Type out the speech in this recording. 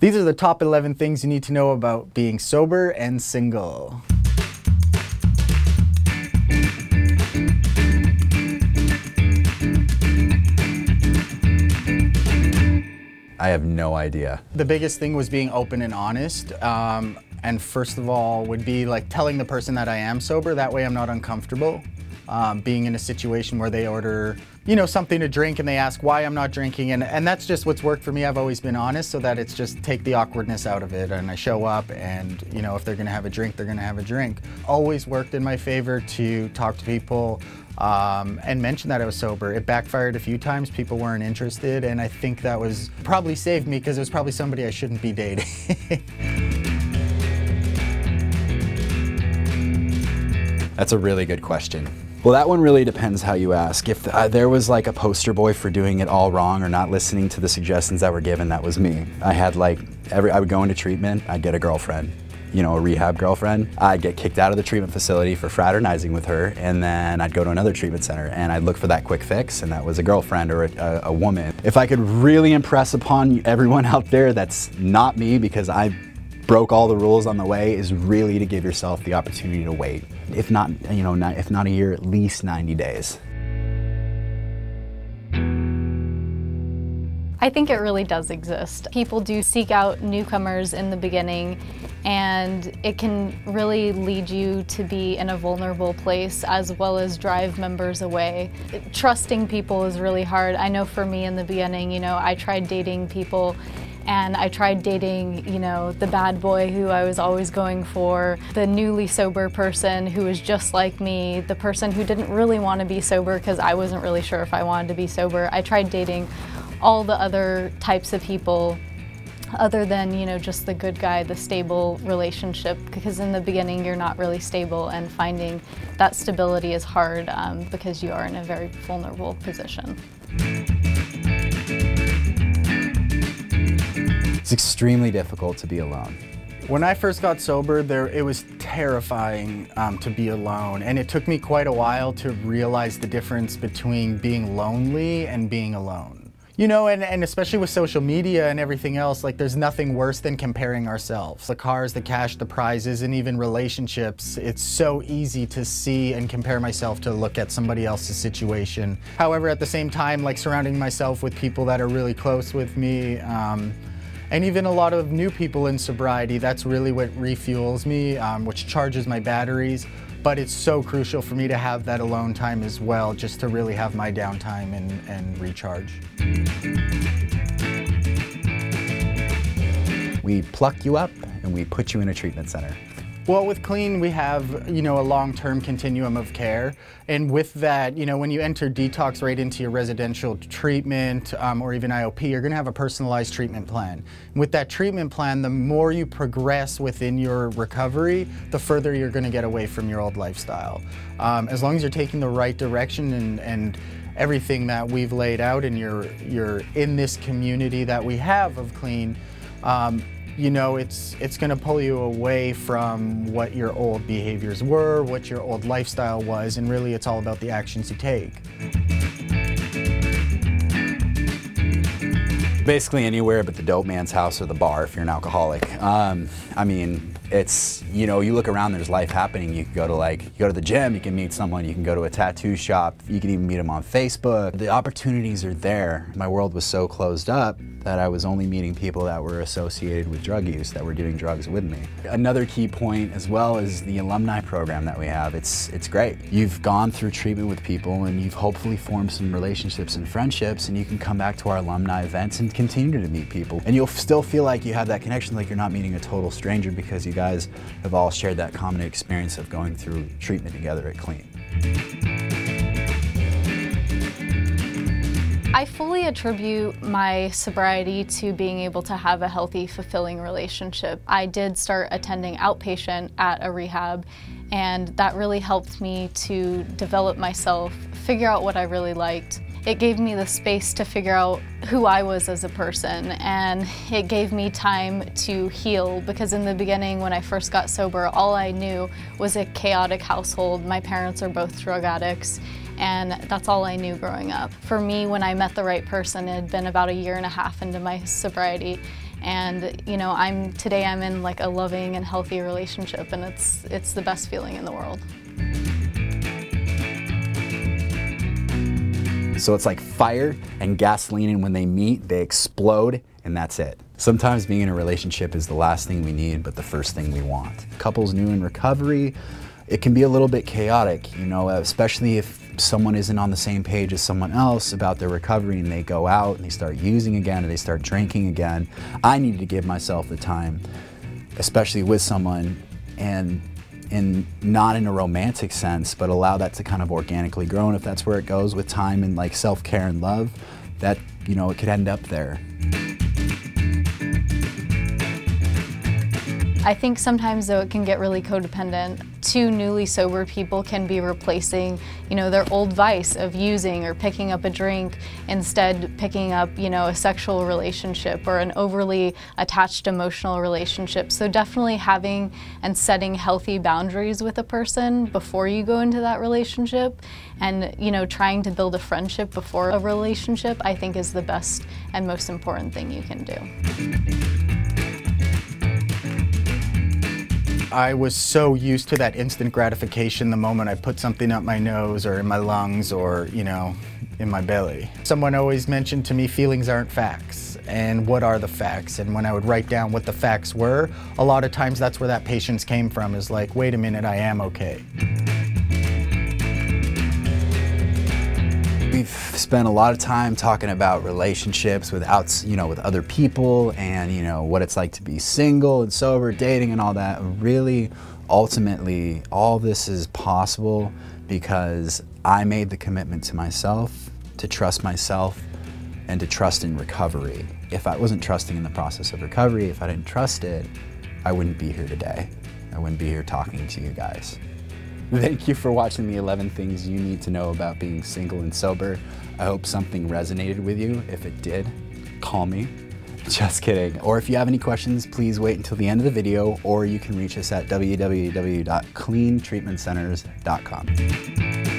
These are the top 11 things you need to know about being sober and single. I have no idea. The biggest thing was being open and honest. And first of all would be like telling the person that I am sober. That way I'm not uncomfortable. Being in a situation where they order, you know, something to drink and they ask why I'm not drinking. And that's just what's worked for me. I've always been honest so that it's just take the awkwardness out of it. And I show up and, you know, if they're gonna have a drink, they're gonna have a drink. Always worked in my favor to talk to people and mention that I was sober. It backfired a few times. People weren't interested. And I think that was probably saved me because it was probably somebody I shouldn't be dating. That's a really good question. Well, that one really depends how you ask. If there was like a poster boy for doing it all wrong or not listening to the suggestions that were given, that was me. I had like, I would go into treatment, I'd get a girlfriend, you know, a rehab girlfriend. I'd get kicked out of the treatment facility for fraternizing with her, and then I'd go to another treatment center and I'd look for that quick fix, and that was a girlfriend or a woman. If I could really impress upon everyone out there that's not me because I broke all the rules on the way, is really to give yourself the opportunity to wait. If not, you know, if not a year, at least 90 days. I think it really does exist. People do seek out newcomers in the beginning, and it can really lead you to be in a vulnerable place as well as drive members away. Trusting people is really hard. I know for me in the beginning, you know, I tried dating people and I tried dating, you know, the bad boy who I was always going for, the newly sober person who was just like me, the person who didn't really want to be sober because I wasn't really sure if I wanted to be sober. I tried dating all the other types of people other than, you know, just the good guy, the stable relationship, because in the beginning you're not really stable, and finding that stability is hard because you are in a very vulnerable position. It's extremely difficult to be alone. When I first got sober, it was terrifying to be alone, and it took me quite a while to realize the difference between being lonely and being alone. You know, and especially with social media and everything else, like there's nothing worse than comparing ourselves. The cars, the cash, the prizes, and even relationships. It's so easy to see and compare myself to look at somebody else's situation. However, at the same time, like surrounding myself with people that are really close with me, and even a lot of new people in sobriety, that's really what refuels me, which charges my batteries. But it's so crucial for me to have that alone time as well, just to really have my downtime and recharge. We pluck you up and we put you in a treatment center. Well, with Klean, we have, you know, a long-term continuum of care. And with that, you know, when you enter detox right into your residential treatment or even IOP, you're gonna have a personalized treatment plan. With that treatment plan, the more you progress within your recovery, the further you're gonna get away from your old lifestyle. As long as you're taking the right direction and everything that we've laid out and you're in this community that we have of Klean, you know, it's gonna pull you away from what your old behaviors were, what your old lifestyle was, and really it's all about the actions you take. Basically anywhere but the dope man's house or the bar if you're an alcoholic. I mean, it's, you know, you look around, there's life happening. You can go to the gym, you can meet someone, you can go to a tattoo shop, you can even meet them on Facebook. The opportunities are there. My world was so closed up that I was only meeting people that were associated with drug use, that were doing drugs with me. Another key point as well is the alumni program that we have. It's great. You've gone through treatment with people and you've hopefully formed some relationships and friendships, and you can come back to our alumni events and continue to meet people. And you'll still feel like you have that connection, like you're not meeting a total stranger because you guys have all shared that common experience of going through treatment together at Klean. I fully attribute my sobriety to being able to have a healthy, fulfilling relationship. I did start attending outpatient at a rehab, and that really helped me to develop myself, figure out what I really liked. It gave me the space to figure out who I was as a person, and it gave me time to heal, because in the beginning when I first got sober, all I knew was a chaotic household. My parents are both drug addicts, and that's all I knew growing up. For me, when I met the right person, it had been about 1.5 years into my sobriety, And you know, today I'm in like a loving and healthy relationship, and it's the best feeling in the world. So it's like fire and gasoline, and when they meet, they explode, and that's it. Sometimes being in a relationship is the last thing we need, but the first thing we want. Couples new in recovery, it can be a little bit chaotic, you know, especially if someone isn't on the same page as someone else about their recovery, and they go out and they start using again, or they start drinking again. I need to give myself the time, especially with someone, and not in a romantic sense, but allow that to kind of organically grow. And if that's where it goes with time and like self-care and love, that, you know, it could end up there. I think sometimes though it can get really codependent. Two newly sober people can be replacing, you know, their old vice of using or picking up a drink, instead picking up, you know, a sexual relationship or an overly attached emotional relationship. So definitely having and setting healthy boundaries with a person before you go into that relationship, and, you know, trying to build a friendship before a relationship, I think is the best and most important thing you can do. I was so used to that instant gratification the moment I put something up my nose or in my lungs or, you know, in my belly. Someone always mentioned to me, feelings aren't facts. And what are the facts? And when I would write down what the facts were, a lot of times that's where that patience came from, is like, wait a minute, I am okay. We've spent a lot of time talking about relationships with other people, and, you know, what it's like to be single and sober, dating and all that. Really, ultimately, all this is possible because I made the commitment to myself, to trust myself, and to trust in recovery. If I wasn't trusting in the process of recovery, if I didn't trust it, I wouldn't be here today. I wouldn't be here talking to you guys. Thank you for watching the 11 things you need to know about being single and sober. I hope something resonated with you. If it did, call me. Just kidding. Or if you have any questions, please wait until the end of the video, or you can reach us at www.cleantreatmentcenters.com.